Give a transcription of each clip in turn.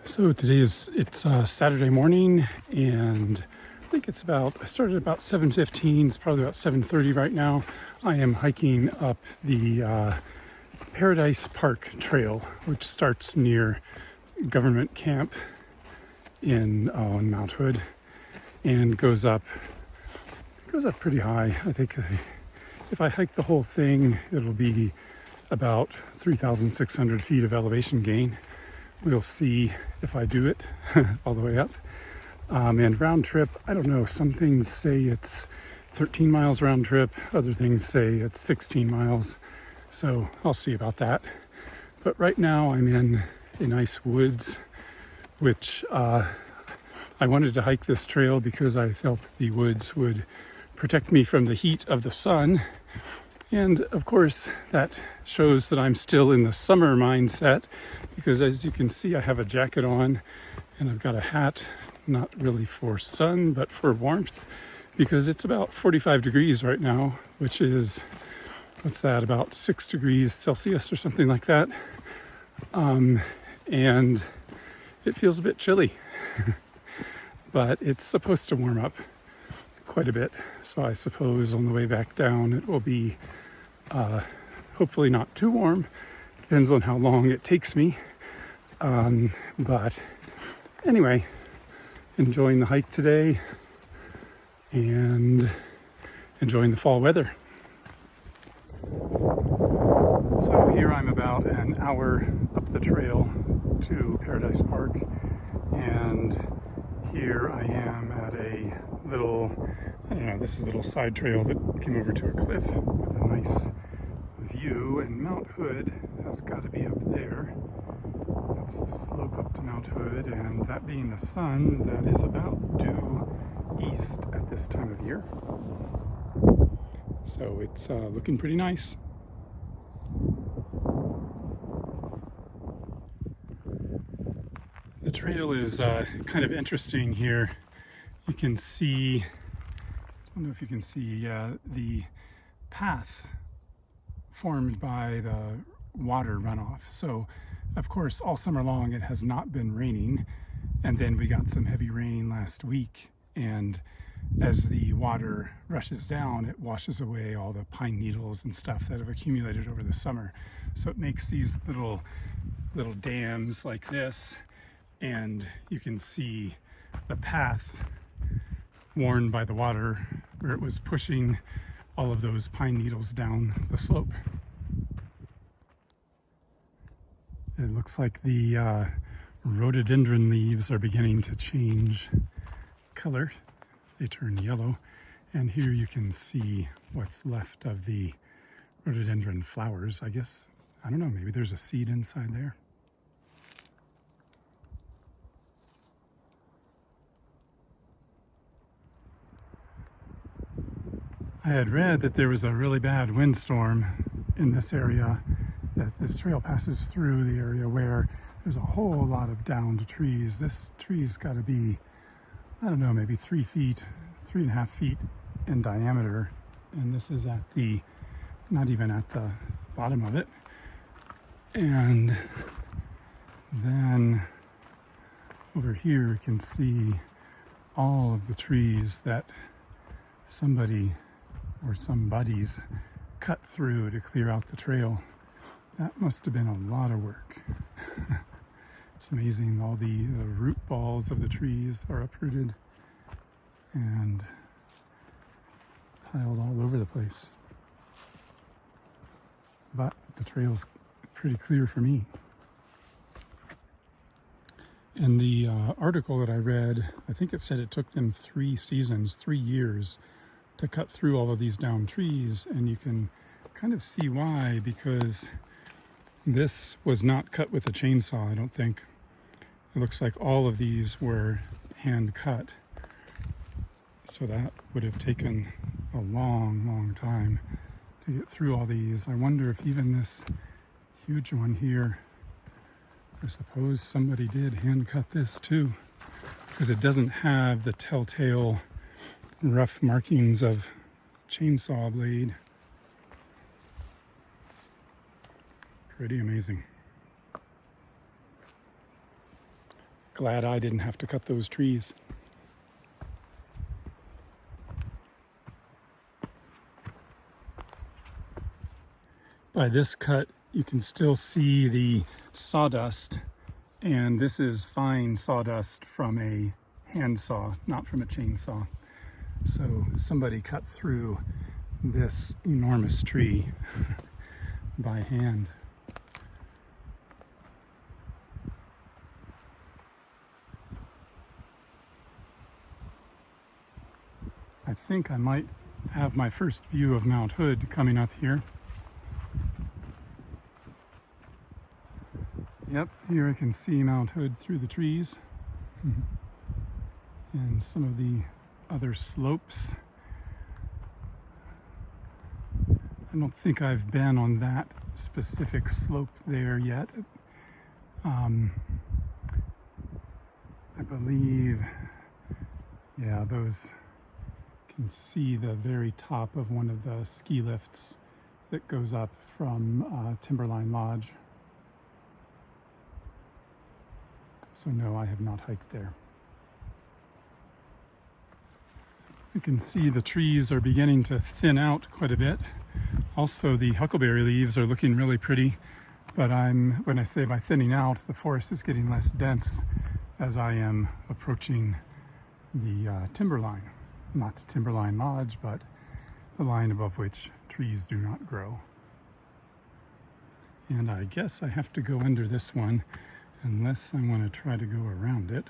So it's Saturday morning, and I think I started about 7:15. It's probably about 7:30 right now. I am hiking up the Paradise Park Trail, which starts near Government Camp in Mount Hood and goes up pretty high. I think if I hike the whole thing, it'll be about 3,600 feet of elevation gain. We'll see if I do it all the way up. And round trip, I don't know. Some things say it's 13 miles round trip. Other things say it's 16 miles. So I'll see about that. But right now I'm in a nice woods, which I wanted to hike this trail because I felt the woods would protect me from the heat of the sun. And of course, that shows that I'm still in the summer mindset, because as you can see, I have a jacket on and I've got a hat, not really for sun, but for warmth, because it's about 45 degrees right now, which is, what's that, about 6 degrees Celsius or something like that. And it feels a bit chilly, but it's supposed to warm up quite a bit. So I suppose on the way back down, it will be hopefully not too warm. Depends on how long it takes me. But anyway, enjoying the hike today and enjoying the fall weather. So here I'm about an hour up the trail to Paradise Park, and here I am at a little, I don't know, this is a little side trail that came over to a cliff with a nice view, and Mount Hood has got to be up there. That's the slope up to Mount Hood, and that being the sun, that is about due east at this time of year. So it's looking pretty nice. The trail is kind of interesting here. You can see, I don't know if you can see the path formed by the water runoff. So of course all summer long it has not been raining, and then we got some heavy rain last week, and as the water rushes down, it washes away all the pine needles and stuff that have accumulated over the summer. So it makes these little dams like this, and you can see the path worn by the water where it was pushing all of those pine needles down the slope. It looks like the rhododendron leaves are beginning to change color. They turn yellow, and here you can see what's left of the rhododendron flowers. I guess, I don't know, maybe there's a seed inside there. I had read that there was a really bad windstorm in this area, that this trail passes through the area where there's a whole lot of downed trees. This tree's got to be, I don't know, maybe 3.5 feet in diameter. And this is at the, not even at the bottom of it. And then over here you can see all of the trees that somebody or some buddies cut through to clear out the trail. That must have been a lot of work. It's amazing, all the root balls of the trees are uprooted and piled all over the place. But the trail's pretty clear for me. In the article that I read, I think it said it took them 3 years to cut through all of these downed trees, and you can kind of see why, because this was not cut with a chainsaw, I don't think. It looks like all of these were hand cut. So that would have taken a long time to get through all these. I wonder if even this huge one here, I suppose somebody did hand cut this too, because it doesn't have the telltale rough markings of chainsaw blade. Pretty amazing. glad I didn't have to cut those trees. By this cut, you can still see the sawdust, and this is fine sawdust from a handsaw, not from a chainsaw. So somebody cut through this enormous tree by hand. I think I might have my first view of Mount Hood coming up here. Yep, here I can see Mount Hood through the trees. And some of the other slopes. I don't think I've been on that specific slope there yet. I believe, yeah, those can see the very top of one of the ski lifts that goes up from Timberline Lodge. So no, I have not hiked there. You can see the trees are beginning to thin out quite a bit. Also, the huckleberry leaves are looking really pretty, but when I say by thinning out, the forest is getting less dense as I am approaching the timberline. Not Timberline Lodge, but the line above which trees do not grow. And I guess I have to go under this one unless I want to try to go around it.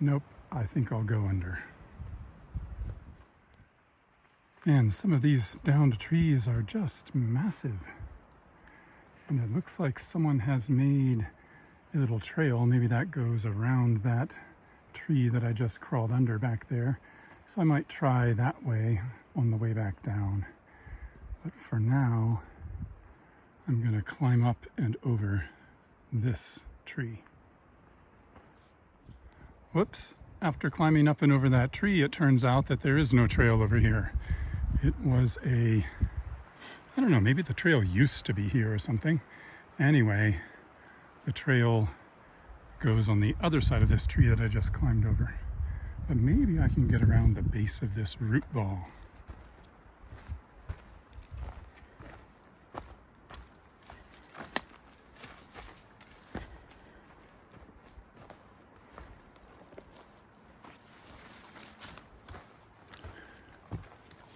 Nope, I think I'll go under. And some of these downed trees are just massive. And it looks like someone has made a little trail. Maybe that goes around that tree that I just crawled under back there. So I might try that way on the way back down. But for now, I'm going to climb up and over this tree. Whoops. After climbing up and over that tree, it turns out that there is no trail over here. It was I don't know, maybe the trail used to be here or something. Anyway, the trail goes on the other side of this tree that I just climbed over. But maybe I can get around the base of this root ball.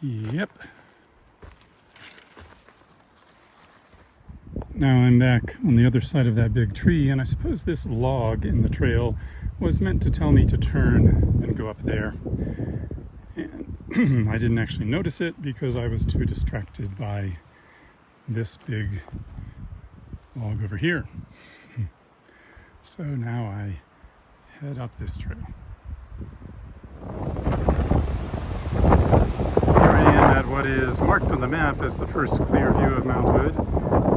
Yep. Now I'm back on the other side of that big tree, and I suppose this log in the trail was meant to tell me to turn and go up there. And I didn't actually notice it because I was too distracted by this big log over here. So now I head up this trail. At what is marked on the map as the first clear view of Mount Hood,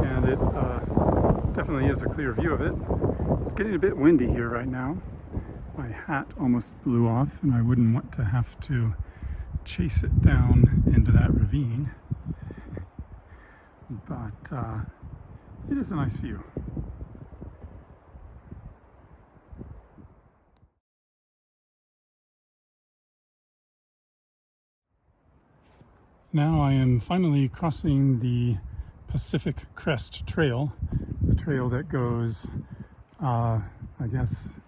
and it definitely is a clear view of it. It's getting a bit windy here right now. My hat almost blew off, and I wouldn't want to have to chase it down into that ravine. But it is a nice view. Now I am finally crossing the Pacific Crest Trail, the trail that goes, I guess,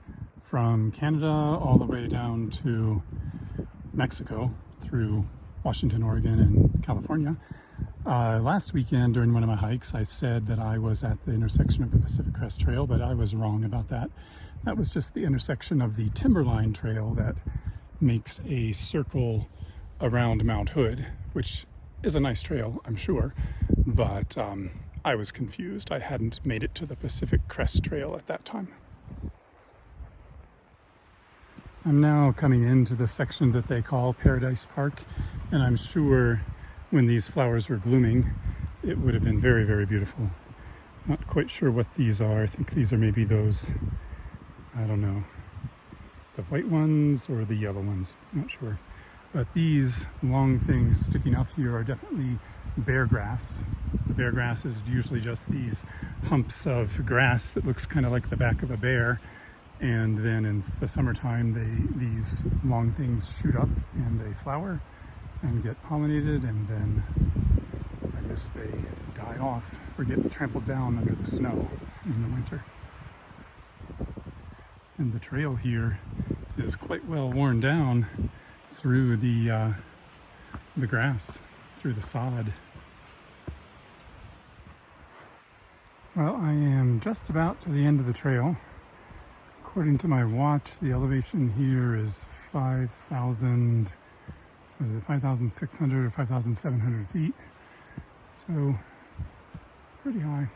from Canada all the way down to Mexico through Washington, Oregon, and California. Last weekend during one of my hikes, I said that I was at the intersection of the Pacific Crest Trail, but I was wrong about that. That was just the intersection of the Timberline Trail that makes a circle around Mount Hood, which is a nice trail, I'm sure, but I was confused. I hadn't made it to the Pacific Crest Trail at that time. I'm now coming into the section that they call Paradise Park, and I'm sure when these flowers were blooming, it would have been very, very beautiful. Not quite sure what these are. I think these are maybe those, I don't know, the white ones or the yellow ones, not sure. But these long things sticking up here are definitely bear grass. The bear grass is usually just these humps of grass that looks kind of like the back of a bear. And then in the summertime, these long things shoot up and they flower and get pollinated, and then I guess they die off or get trampled down under the snow in the winter. And the trail here is quite well worn down through the grass, through the sod. Well, I am just about to the end of the trail. According to my watch, the elevation here is 5,600 or 5,700 feet. So pretty high.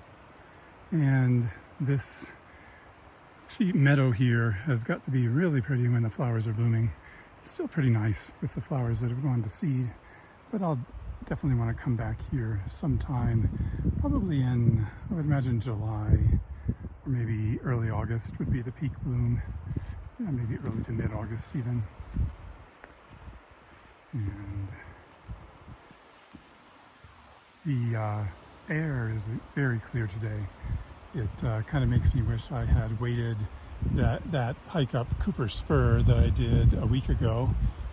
And this meadow here has got to be really pretty when the flowers are blooming. It's still pretty nice with the flowers that have gone to seed, but I'll definitely want to come back here sometime, probably in, I would imagine, July, or maybe early August would be the peak bloom. Yeah, maybe early to mid-August even. And the air is very clear today. It kind of makes me wish I had waited that hike up Cooper Spur that I did a week ago,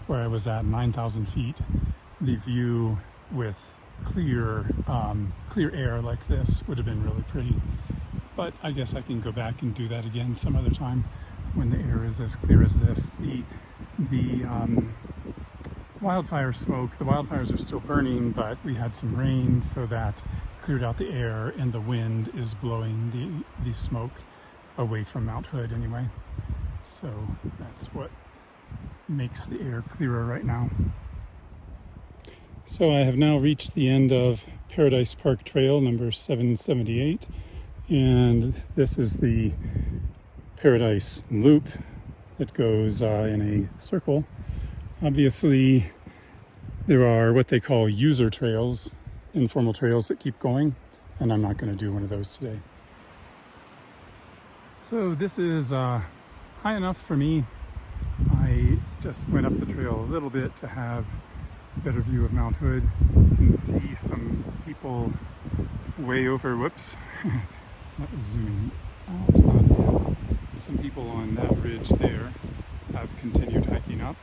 where I was at 9,000 feet. The view with clear air like this would have been really pretty. But I guess I can go back and do that again some other time when the air is as clear as this. The wildfire smoke, the wildfires are still burning, but we had some rain, so that cleared out the air, and the wind is blowing the smoke away from Mount Hood anyway. So that's what makes the air clearer right now. So I have now reached the end of Paradise Park Trail number 778, and this is the Paradise Loop that goes in a circle. Obviously, there are what they call user trails, informal trails that keep going, and I'm not going to do one of those today. So this is high enough for me. I just went up the trail a little bit to have a better view of Mount Hood. You can see some people way over, whoops, that was zooming out on the some people on that ridge there have continued hiking up.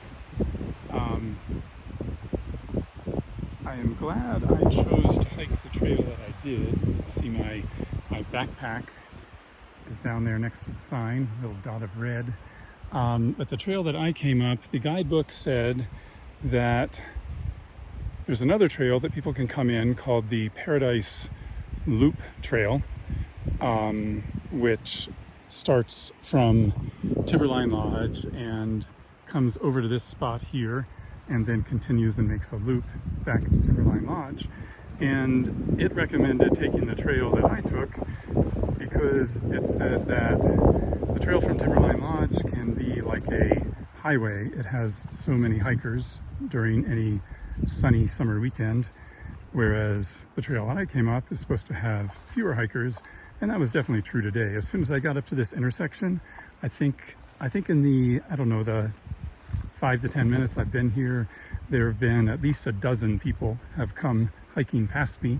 I am glad I chose to hike the trail that I did. You can see my backpack is down there next to the sign, a little dot of red. But the trail that I came up, the guidebook said that there's another trail that people can come in called the Paradise Loop Trail, which starts from Timberline Lodge and comes over to this spot here, and then continues and makes a loop back to Timberline Lodge. And it recommended taking the trail that I took because it said that the trail from Timberline Lodge can be like a highway. It has so many hikers during any sunny summer weekend, whereas the trail that I came up is supposed to have fewer hikers, and that was definitely true today. As soon as I got up to this intersection, I think in the, I don't know, the 5 to 10 minutes I've been here, there have been at least a dozen people have come hiking past me,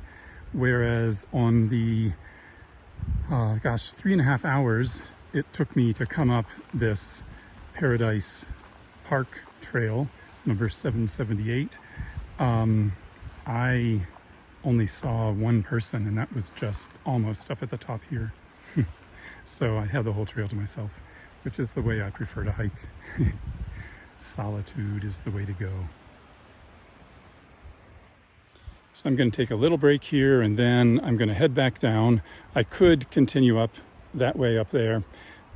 whereas on the 3.5 hours it took me to come up this Paradise Park Trail number 778, I only saw one person, and that was just almost up at the top here. So I have the whole trail to myself, which is the way I prefer to hike. Solitude is the way to go. So I'm going to take a little break here, and then I'm going to head back down. I could continue up that way up there,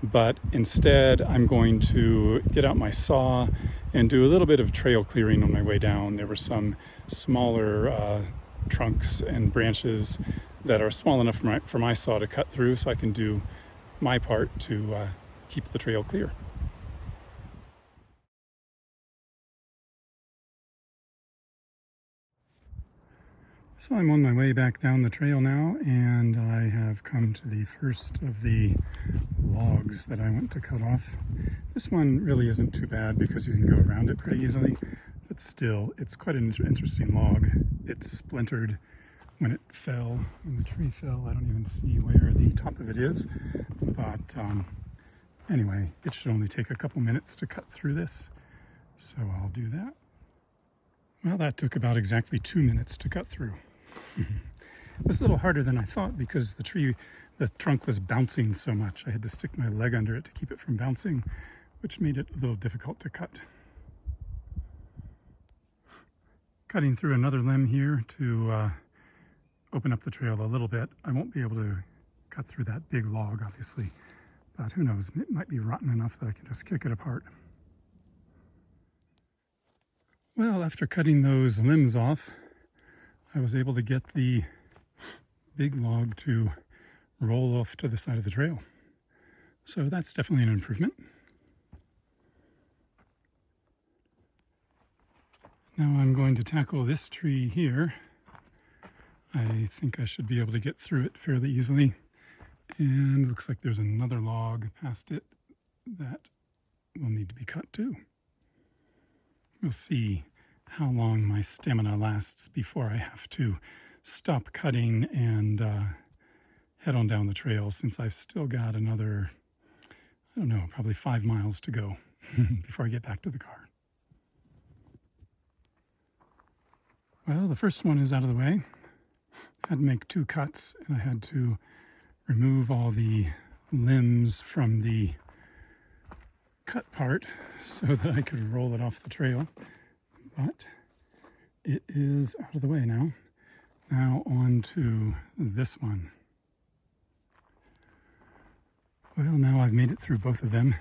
but instead I'm going to get out my saw and do a little bit of trail clearing on my way down. There were some smaller trunks and branches that are small enough for my saw to cut through, so I can do my part to keep the trail clear. So I'm on my way back down the trail now, and I have come to the first of the logs that I went to cut off. This one really isn't too bad because you can go around it pretty easily, but still, it's quite an interesting log. It's splintered when it fell, when the tree fell. I don't even see where the top of it is, but anyway, it should only take a couple minutes to cut through this, so I'll do that. Well, that took about exactly 2 minutes to cut through. It was a little harder than I thought because the trunk was bouncing so much. I had to stick my leg under it to keep it from bouncing, which made it a little difficult to cut. Cutting through another limb here to open up the trail a little bit. I won't be able to cut through that big log, obviously, but who knows, it might be rotten enough that I can just kick it apart. Well, after cutting those limbs off, I was able to get the big log to roll off to the side of the trail. So that's definitely an improvement. Now I'm going to tackle this tree here. I think I should be able to get through it fairly easily. And it looks like there's another log past it that will need to be cut too. We'll see how long my stamina lasts before I have to stop cutting and head on down the trail, since I've still got another, I don't know, probably 5 miles to go before I get back to the car. Well, the first one is out of the way. I had to make 2 cuts, and I had to remove all the limbs from the cut part so that I could roll it off the trail. But it is out of the way now. Now on to this one. Well, now I've made it through both of them.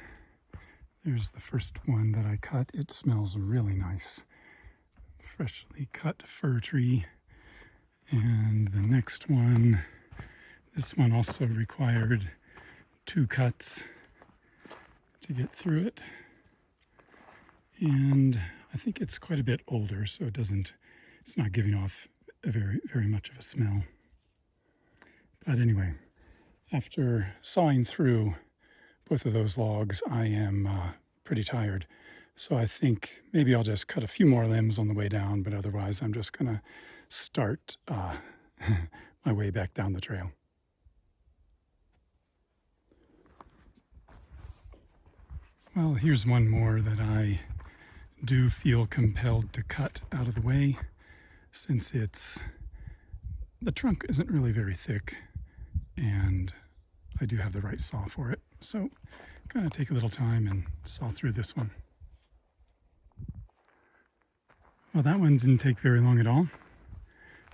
There's the first one that I cut. It smells really nice. Freshly cut fir tree. And the next one, this one also required 2 cuts to get through it. And I think it's quite a bit older, so it's not giving off a very much of a smell. But anyway, after sawing through both of those logs, I am pretty tired. So I think maybe I'll just cut a few more limbs on the way down, but otherwise I'm just gonna start my way back down the trail. Well, here's one more that I do feel compelled to cut out of the way, since the trunk isn't really very thick and I do have the right saw for it. So I'm gonna take a little time and saw through this one. Well, that one didn't take very long at all,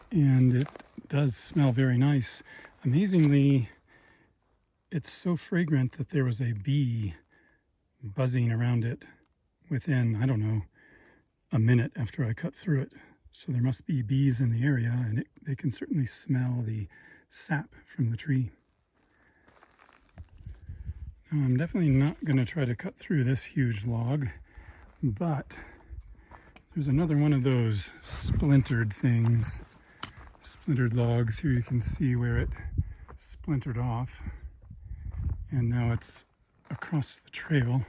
and it does smell very nice. Amazingly, it's so fragrant that there was a bee buzzing around it within, I don't know, a minute after I cut through it. So there must be bees in the area, and they can certainly smell the sap from the tree. Now, I'm definitely not going to try to cut through this huge log, but there's another one of those splintered things, splintered logs. Here you can see where it splintered off, and now it's across the trail.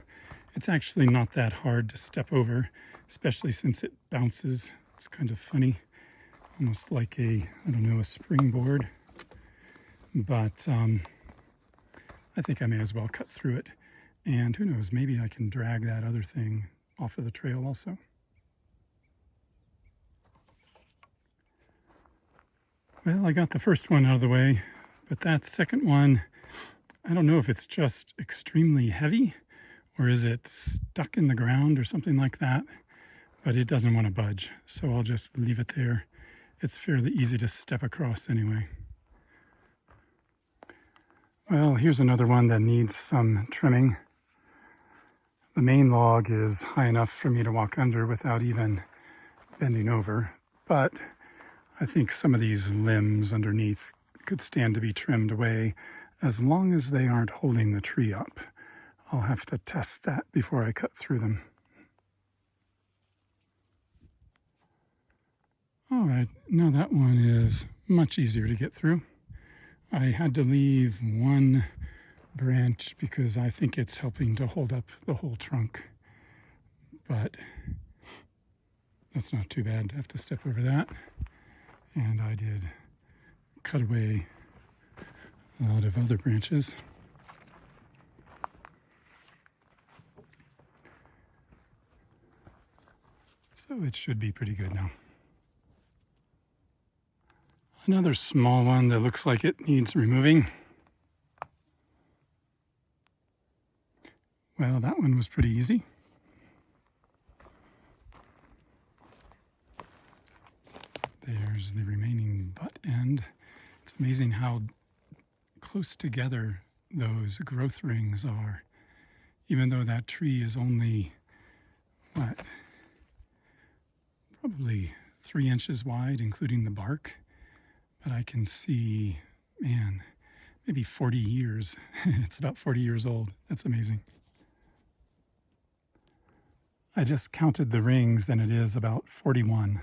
It's actually not that hard to step over, especially since it bounces. It's kind of funny, almost like a springboard. But I think I may as well cut through it. And who knows, maybe I can drag that other thing off of the trail also. Well, I got the first one out of the way, but that second one, I don't know if it's just extremely heavy or is it stuck in the ground or something like that, but it doesn't want to budge, so I'll just leave it there. It's fairly easy to step across anyway. Well, here's another one that needs some trimming. The main log is high enough for me to walk under without even bending over, but I think some of these limbs underneath could stand to be trimmed away as long as they aren't holding the tree up. I'll have to test that before I cut through them. All right, now that one is much easier to get through. I had to leave one branch because I think it's helping to hold up the whole trunk, but that's not too bad to have to step over that. And I did. cut away a lot of other branches. So it should be pretty good now. Another small one that looks like it needs removing. Well, that one was pretty easy. There's the remaining butt end. It's amazing how close together those growth rings are. Even though that tree is only, what, probably 3 inches wide, including the bark. But I can see, man, maybe 40 years. It's about 40 years old. That's amazing. I just counted the rings and it is about 41.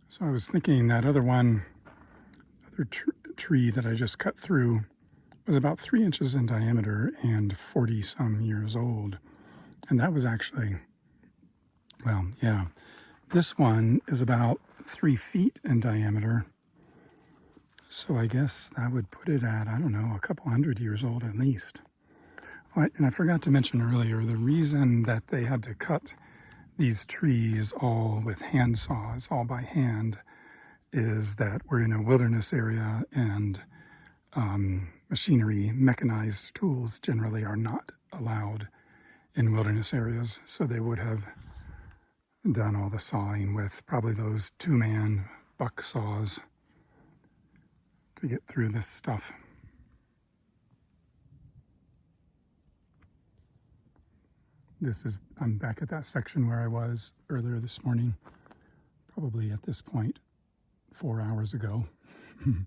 So I was thinking that other tree that I just cut through was about 3 inches in diameter and 40 some years old. And that was actually, well, yeah, this one is about 3 feet in diameter. So I guess that would put it at, I don't know, a couple 100 years old at least. And I forgot to mention earlier, the reason that they had to cut these trees all with hand saws, all by hand, is that we're in a wilderness area and machinery, mechanized tools generally are not allowed in wilderness areas. So they would have done all the sawing with probably those 2-man buck saws to get through this stuff. I'm back at that section where I was earlier this morning, probably at this point 4 hours ago. And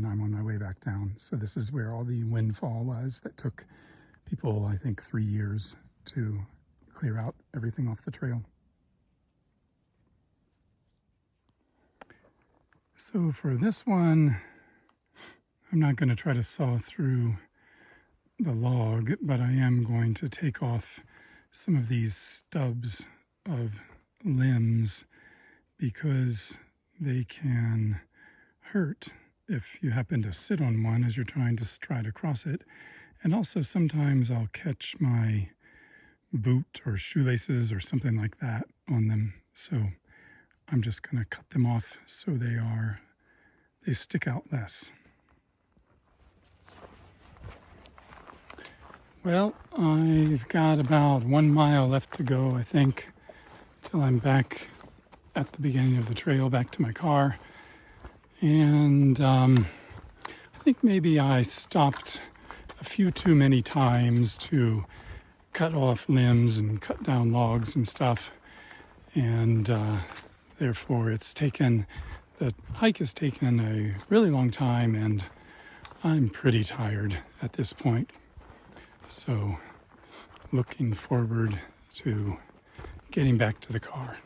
I'm on my way back down. So this is where all the windfall was that took people, I think, 3 years to clear out everything off the trail. So for this one, I'm not going to try to saw through the log, but I am going to take off some of these stubs of limbs because they can hurt if you happen to sit on one as you're trying to cross it. And also sometimes I'll catch my boot or shoelaces or something like that on them. So I'm just going to cut them off so they stick out less. Well, I've got about 1 mile left to go, I think, till I'm back at the beginning of the trail, back to my car. And I think maybe I stopped a few too many times to cut off limbs and cut down logs and stuff. And therefore the hike has taken a really long time and I'm pretty tired at this point. So looking forward to getting back to the car.